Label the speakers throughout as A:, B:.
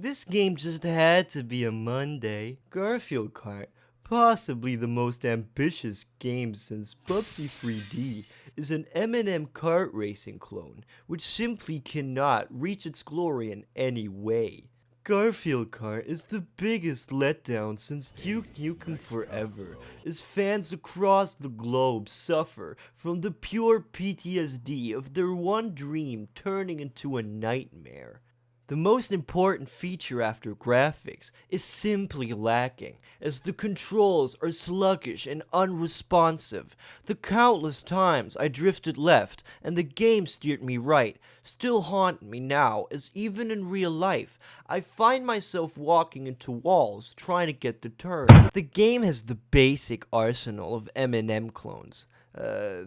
A: This game just had to be a Monday. Garfield Kart, possibly the most ambitious game since Bubsy 3D, is an M&M Kart Racing Clone, which simply cannot reach its glory in any way. Garfield Kart is the biggest letdown since Duke Nukem Forever, as fans across the globe suffer from the pure PTSD of their one dream turning into a nightmare. The most important feature after graphics is simply lacking, as the controls are sluggish and unresponsive. The countless times I drifted left and the game steered me right still haunt me now, as even in real life, I find myself walking into walls trying to get the turn. The game has the basic arsenal of M&M clones.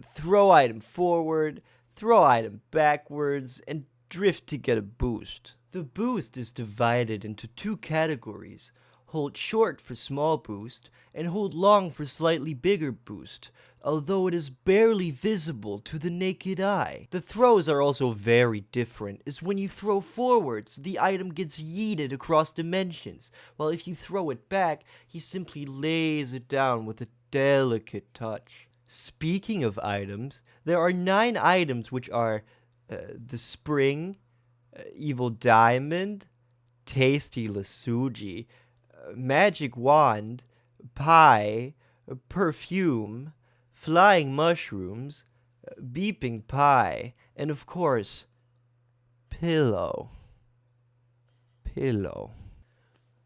A: Throw item forward, throw item backwards, and drift to get a boost. The boost is divided into two categories: hold short for small boost, and hold long for slightly bigger boost, although it is barely visible to the naked eye. The throws are also very different, as when you throw forwards, the item gets yeeted across dimensions, while if you throw it back, he simply lays it down with a delicate touch. Speaking of items, there are 9 items which are the spring, evil diamond, tasty lasagna, magic wand, pie, perfume, flying mushrooms, beeping pie, and of course, pillow.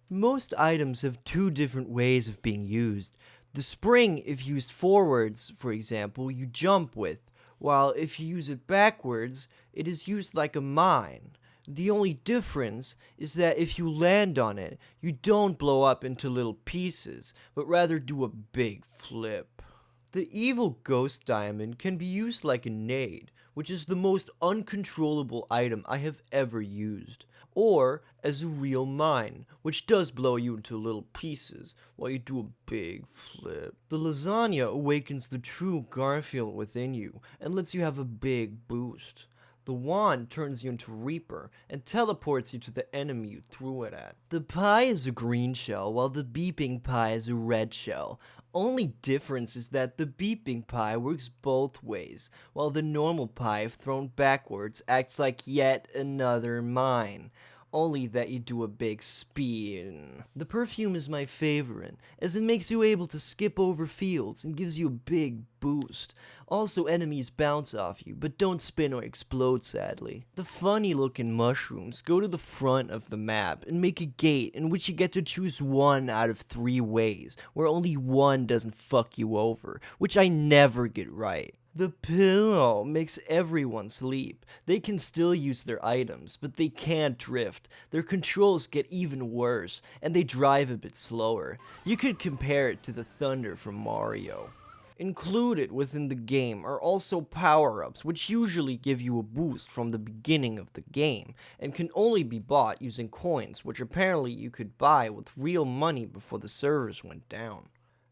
A: Most items have 2 different ways of being used. The spring, if used forwards, for example, you jump with, while if you use it backwards, it is used like a mine. The only difference is that if you land on it, you don't blow up into little pieces, but rather do a big flip. The evil ghost diamond can be used like a nade, which is the most uncontrollable item I have ever used, or as a real mine, which does blow you into little pieces while you do a big flip. The lasagna awakens the true Garfield within you and lets you have a big boost. The wand turns you into Reaper and teleports you to the enemy you threw it at. The pie is a green shell, while the beeping pie is a red shell. Only difference is that the beeping pie works both ways, while the normal pie, if thrown backwards, acts like yet another mine. Only that you do a big spin. The perfume is my favorite, as it makes you able to skip over fields and gives you a big boost. Also, enemies bounce off you, but don't spin or explode, sadly. The funny looking mushrooms go to the front of the map and make a gate in which you get to choose 1 out of 3 ways, where only 1 doesn't fuck you over, which I never get right. The pillow makes everyone sleep. They can still use their items, but they can't drift. Their controls get even worse, and they drive a bit slower. You could compare it to the thunder from Mario. Included within the game are also power-ups, which usually give you a boost from the beginning of the game, and can only be bought using coins, which apparently you could buy with real money before the servers went down.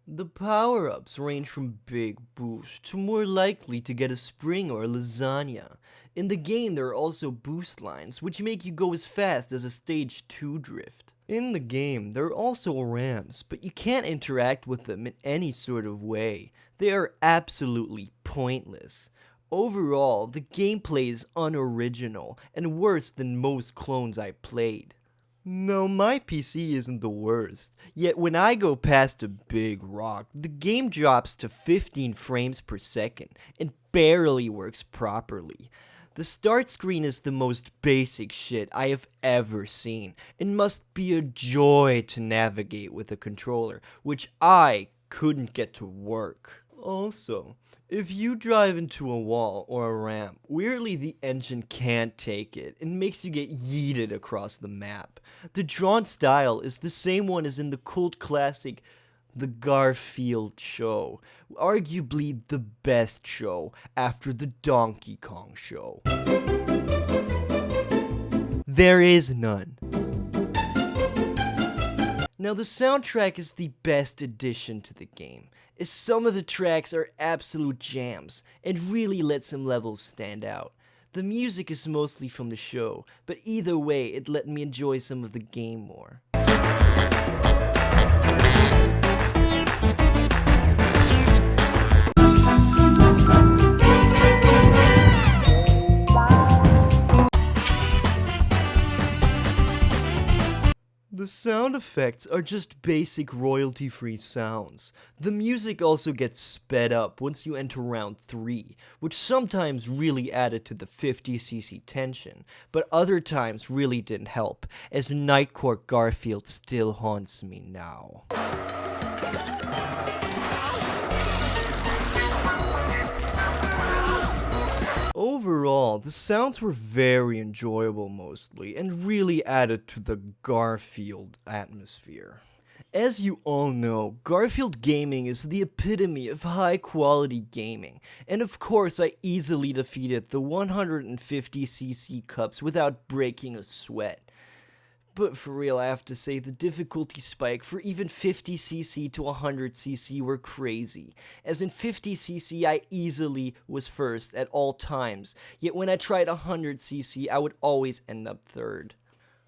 A: The power-ups range from big boost to more likely to get a spring or a lasagna. In the game there are also boost lines, which make you go as fast as a stage 2 drift. In the game there are also ramps, but you can't interact with them in any sort of way. They are absolutely pointless. Overall, the gameplay is unoriginal and worse than most clones I played. No, my PC isn't the worst, yet when I go past a big rock, the game drops to 15 frames per second and barely works properly. The start screen is the most basic shit I have ever seen, and must be a joy to navigate with a controller, which I couldn't get to work. Also, if you drive into a wall or a ramp, weirdly the engine can't take it and makes you get yeeted across the map. The drawn style is the same one as in the cult classic The Garfield Show, arguably the best show after the Donkey Kong show. There is none. Now the soundtrack is the best addition to the game, as some of the tracks are absolute jams and really let some levels stand out. The music is mostly from the show, but either way, it let me enjoy some of the game more. The sound effects are just basic royalty-free sounds. The music also gets sped up once you enter round 3, which sometimes really added to the 50cc tension, but other times really didn't help, as Night Court Garfield still haunts me now. Overall, the sounds were very enjoyable mostly, and really added to the Garfield atmosphere. As you all know, Garfield Gaming is the epitome of high-quality gaming, and of course I easily defeated the 150cc cups without breaking a sweat. But for real, I have to say, the difficulty spike for even 50cc to 100cc were crazy. As in 50cc, I easily was first at all times, yet when I tried 100cc, I would always end up third.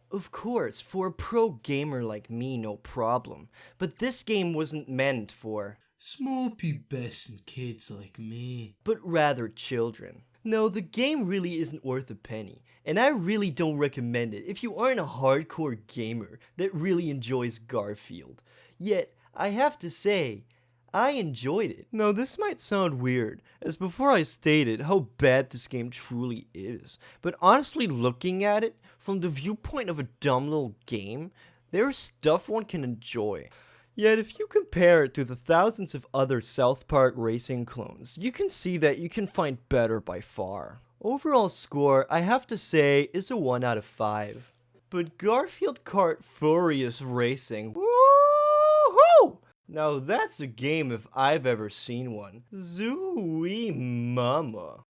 A: Of course, for a pro gamer like me, no problem, but this game wasn't meant for
B: small pubescent kids like me,
A: but rather children. No, the game really isn't worth a penny, and I really don't recommend it if you aren't a hardcore gamer that really enjoys Garfield. Yet, I have to say, I enjoyed it. Now, this might sound weird, as before I stated how bad this game truly is, but honestly looking at it from the viewpoint of a dumb little game, there's stuff one can enjoy. Yet if you compare it to the thousands of other South Park racing clones, you can see that you can find better by far. Overall score, I have to say, is a 1 out of 5. But Garfield Kart Furious Racing, woohoo! Now that's a game if I've ever seen one. Zooey mama.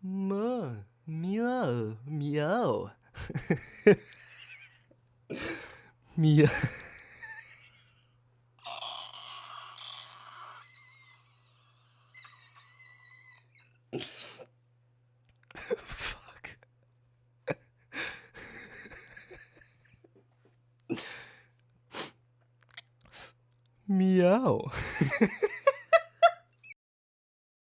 A: Meow, meow. Meow. Fuck. Meow.